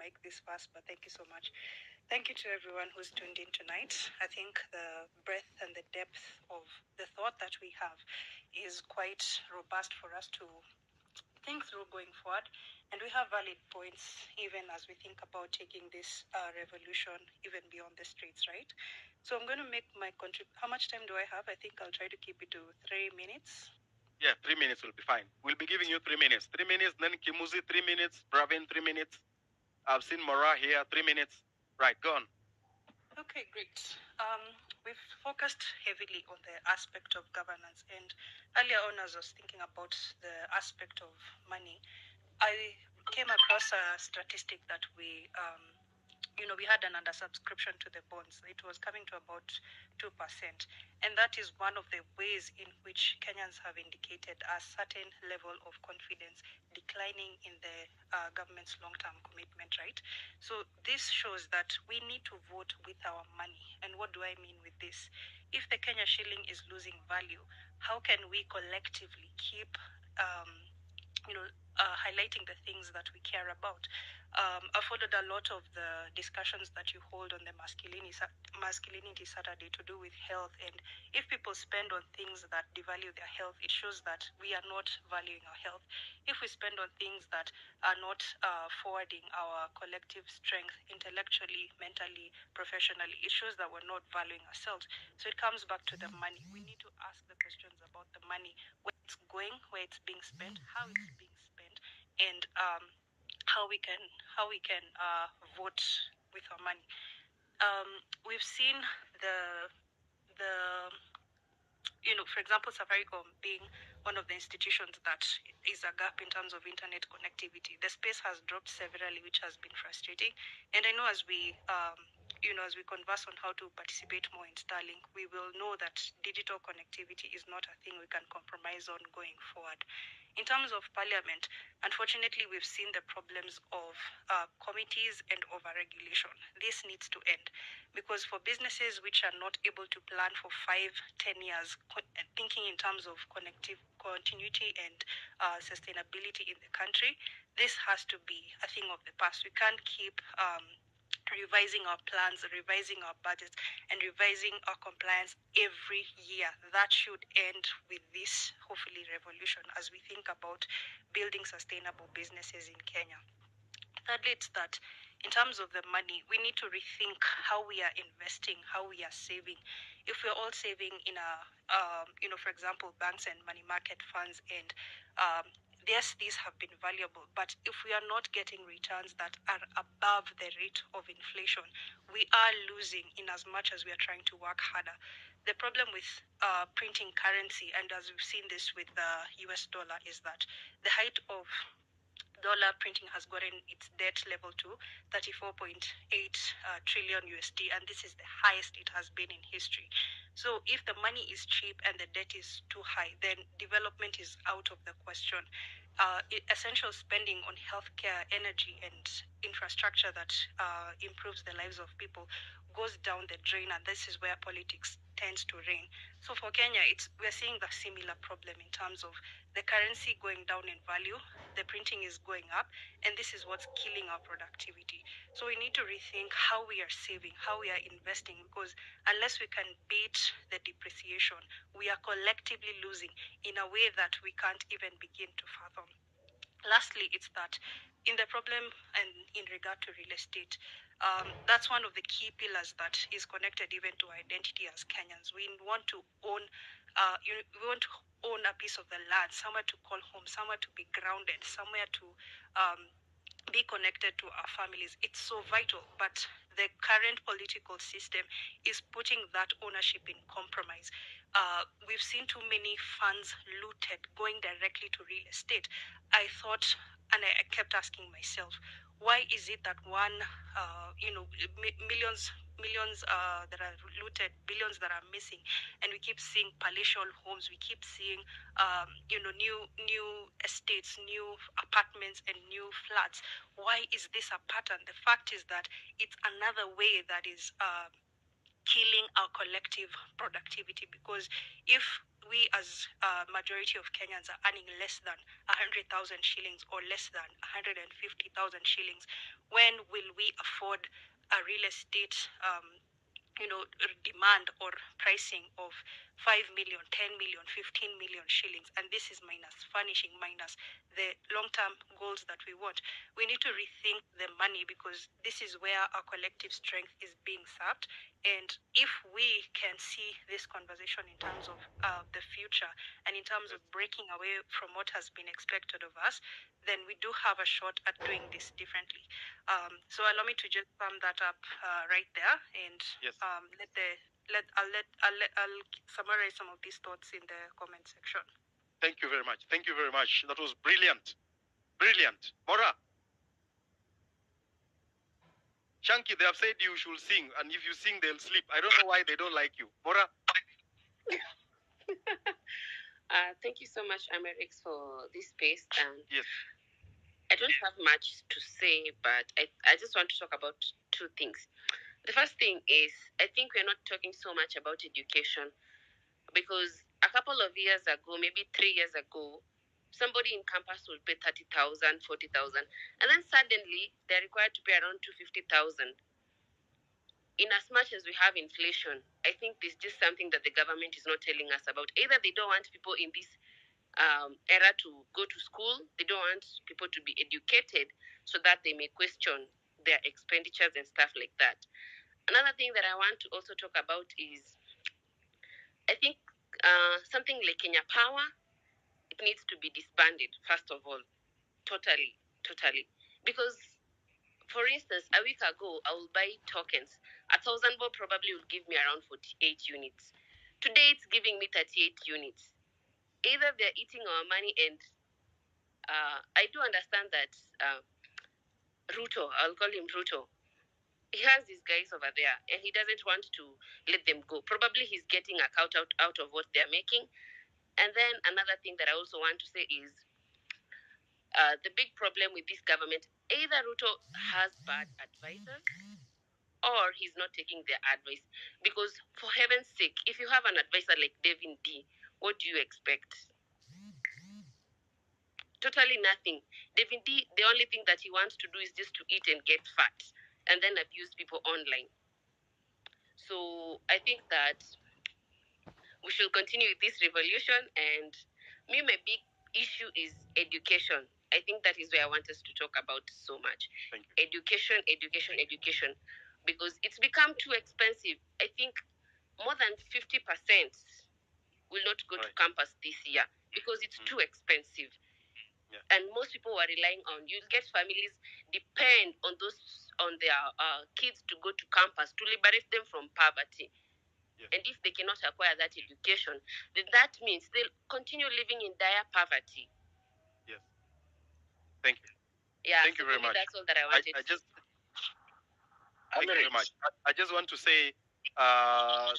mic this fast, but thank you so much. Thank you to everyone who's tuned in tonight. I think the breadth and the depth of the thought that we have is quite robust for us to think through going forward. And we have valid points even as we think about taking this revolution even beyond the streets, right? So I'm going to make my How much time do I have? I think I'll try to keep it to 3 minutes. Yeah, 3 minutes will be fine. We'll be giving you 3 minutes. 3 minutes, then Kimuzi 3 minutes, Bravin 3 minutes. I've seen Mara here 3 minutes. Right, go on. Okay, great. We've focused heavily on the aspect of governance, and earlier on, as I was thinking about the aspect of money, I came across a statistic that we had an undersubscription to the bonds. It was coming to about 2%. And that is one of the ways in which Kenyans have indicated a certain level of confidence declining in the government's long-term commitment, right? So this shows that we need to vote with our money. And what do I mean with this? If the Kenya shilling is losing value, how can we collectively keep highlighting the things that we care about? I followed a lot of the discussions that you hold on the masculinity Saturday to do with health, and if people spend on things that devalue their health, it shows that we are not valuing our health. If we spend on things that are not forwarding our collective strength intellectually, mentally, professionally, it shows that we're not valuing ourselves. So it comes back to the money. We need to ask the questions about the money, where it's going, where it's being spent, how it's being spent, and how we can vote with our money. We've seen the for example, Safaricom being one of the institutions that is a gap in terms of internet connectivity. The space has dropped severally, which has been frustrating. And I know as we converse on how to participate more in Starlink, we will know that digital connectivity is not a thing we can compromise on going forward. In terms of parliament, unfortunately, we've seen the problems of committees and overregulation. This needs to end, because for businesses which are not able to plan for 5-10 years, thinking in terms of continuity and sustainability in the country, this has to be a thing of the past. We can't keep revising our plans, revising our budgets, and revising our compliance every year. That should end with this, hopefully, revolution as we think about building sustainable businesses in Kenya. Thirdly, it's that in terms of the money, we need to rethink how we are investing, how we are saving. If we're all saving in for example, banks and money market funds, and yes, these have been valuable, but if we are not getting returns that are above the rate of inflation, we are losing in as much as we are trying to work harder. The problem with printing currency, and as we've seen this with the US dollar, is that the height of dollar printing has gotten its debt level to 34.8 trillion USD, and this is the highest it has been in history. So if the money is cheap and the debt is too high, then development is out of the question. Essential spending on healthcare, energy, and infrastructure that improves the lives of people goes down the drain, and this is where politics tends to reign. So for Kenya, we're seeing the similar problem in terms of the currency going down in value, the printing is going up, and this is what's killing our productivity. So we need to rethink how we are saving, how we are investing, because unless we can beat the depreciation, we are collectively losing in a way that we can't even begin to fathom. Lastly, it's that in the problem and in regard to real estate, that's one of the key pillars that is connected even to identity as Kenyans. We want to own a piece of the land, somewhere to call home, somewhere to be grounded, somewhere to be connected to our families. It's so vital, but the current political system is putting that ownership in compromise. We've seen too many funds looted going directly to real estate. I thought, and I kept asking myself, why is it that millions that are looted, billions that are missing, and we keep seeing palatial homes, we keep seeing new estates, new apartments, and new flats? Why is this a pattern? The fact is that it's another way that is killing our collective productivity, because if we as majority of Kenyans are earning less than 100,000 shillings or less than 150,000 shillings. When will we afford a real estate demand or pricing of 5 million, 10 million, 15 million shillings? And this is minus furnishing, minus the long-term goals that we want. We need to rethink the money, because this is where our collective strength is being sapped. And if we can see this conversation in terms of the future and in terms of breaking away from what has been expected of us, then we do have a shot at doing this differently. So allow me to just sum that up right there, and I'll summarize some of these thoughts in the comment section. Thank you very much. Thank you very much. That was brilliant. Brilliant. Mora. Shanky, they have said you should sing, and if you sing, they'll sleep. I don't know why they don't like you. Mora. Thank you so much, Amerix, for this space. Yes. I don't have much to say, but I just want to talk about two things. The first thing is, I think we're not talking so much about education, because a couple of years ago, maybe 3 years ago, somebody in campus will pay 30,000, 40,000, and then suddenly they're required to pay around 250,000. In as much as we have inflation, I think there's just something that the government is not telling us about. Either they don't want people in this era to go to school, they don't want people to be educated so that they may question their expenditures and stuff like that. Another thing that I want to also talk about is, I think something like Kenya Power, it needs to be disbanded, first of all. Totally. Because, for instance, a week ago, I will buy tokens. 1,000 bob probably will give me around 48 units. Today, it's giving me 38 units. Either they're eating our money, and I do understand that Ruto, I'll call him Ruto, he has these guys over there, and he doesn't want to let them go. Probably he's getting a cut out of what they're making. And then another thing that I also want to say is, the big problem with this government, either Ruto has bad advisors or he's not taking their advice. Because, for heaven's sake, if you have an advisor like Devin D, what do you expect? Totally nothing. Devin D, the only thing that he wants to do is just to eat and get fat and then abuse people online. So I think that we should continue with this revolution. And my big issue is education. I think that is where I want us to talk about so much. Education. Because it's become too expensive. I think more than 50% will not go to campus this year because it's too expensive. Yeah. And most people are relying on, you'll get families depend on their kids to go to campus to liberate them from poverty. Yes. And if they cannot acquire that education, then that means they'll continue living in dire poverty. Yes. Thank you. Yeah. Thank you very much. That's all that I wanted. Thank you very much. I just want to say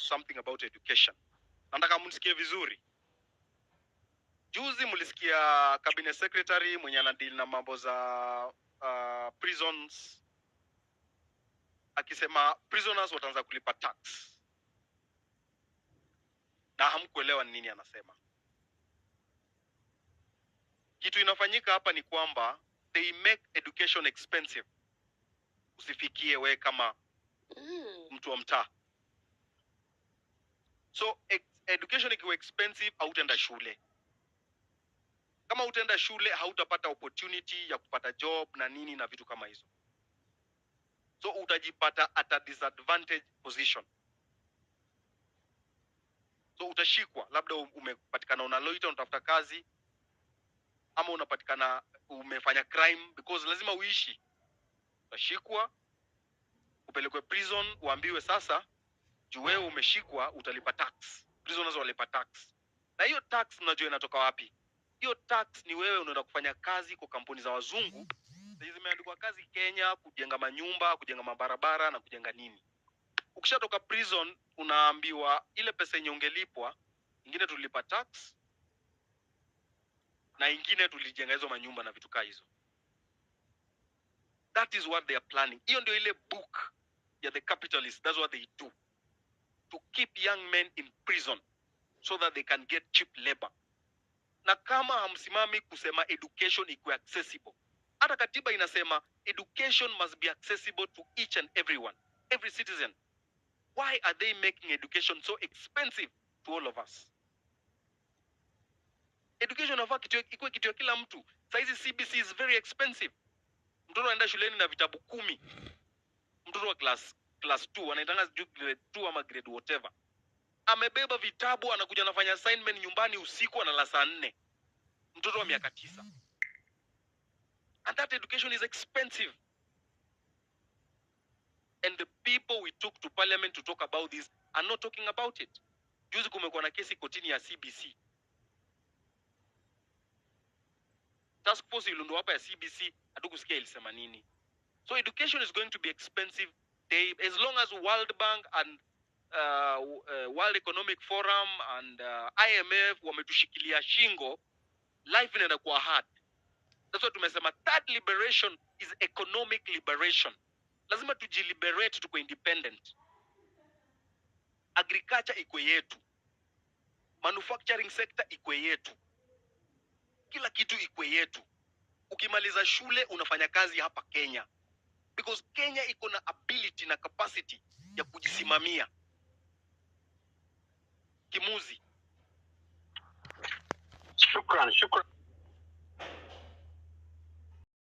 something about education. Nataka mnisikie vizuri. Juzi mlisikia cabinet secretary mwenye anadeal na mambo za prisons akisema prisoners wataanza kulipa tax. Na hamkuelewa nini anasema. Kitu inafanyika hapa ni kwamba they make education expensive. Usifikie we kama mtu wa mtaa. So education ikiwa expensive, hautaenda shule. Kama utaenda shule, hautapata opportunity ya kupata job na nini na vitu kama hizo. So utajipata at a disadvantaged position. So utashikwa, labda umepatikana unaloita unatafuta kazi, ama unapatikana umefanya crime, because lazima uishi. Utashikwa, upelekwe prison, uambiwe sasa juu wewe umeshikwa utalipa tax. Prisoners walipa tax. Na hiyo tax mnajua inatoka wapi? Hiyo tax ni wewe unaenda kufanya kazi kwa kampuni za wazungu. Zimeandikwa kazi Kenya, kujenga manyumba, kujenga mabarabara na kujenga nini. Ukishatoka prison unaambiwa ile pesa yenye ungelipwa, ingine tulipa tax na ingine tulijenga hizo manyumba na vitu kama hizo. That is what they are planning. Hiyo ndio ile book ya the capitalists. That's what they do. To keep young men in prison so that they can get cheap labor. Na kama hamsimami kusema education ikuwe accessible, hata katiba inasema education must be accessible to each and everyone, every citizen. Why are they making education so expensive to all of us? Education inafaa ikuwe kitu ya kila mtu. Saizi CBC is very expensive. Mtoto anaenda shuleni na vitabu 10. Mtoto wa class 2 anaitanga grade 2 ama grade whatever. Amebeba vitabu, anakuja anafanya assignment nyumbani usiku, analala saa 4. Mtoto wa miaka 9. And that education is expensive. And the people we took to parliament to talk about this are not talking about it. Juzi kumekuwa na kesi kotini ya CBC. Task force ilundwa hapa ya CBC, hatukusikia ilisema nini. So education is going to be expensive. As long as World Bank and World Economic Forum and IMF wametushikilia shingo, life inaenda kuwa hard. That's why tumesema third liberation is economic liberation. Lazima tujiliberate, tuko independent. Agriculture iko yetu. Manufacturing sector iko yetu. Kila kitu iko yetu. Ukimaliza shule unafanya kazi hapa Kenya. Because Kenya iko na ability na capacity ya kujisimamia. Kimuzi. Shukran.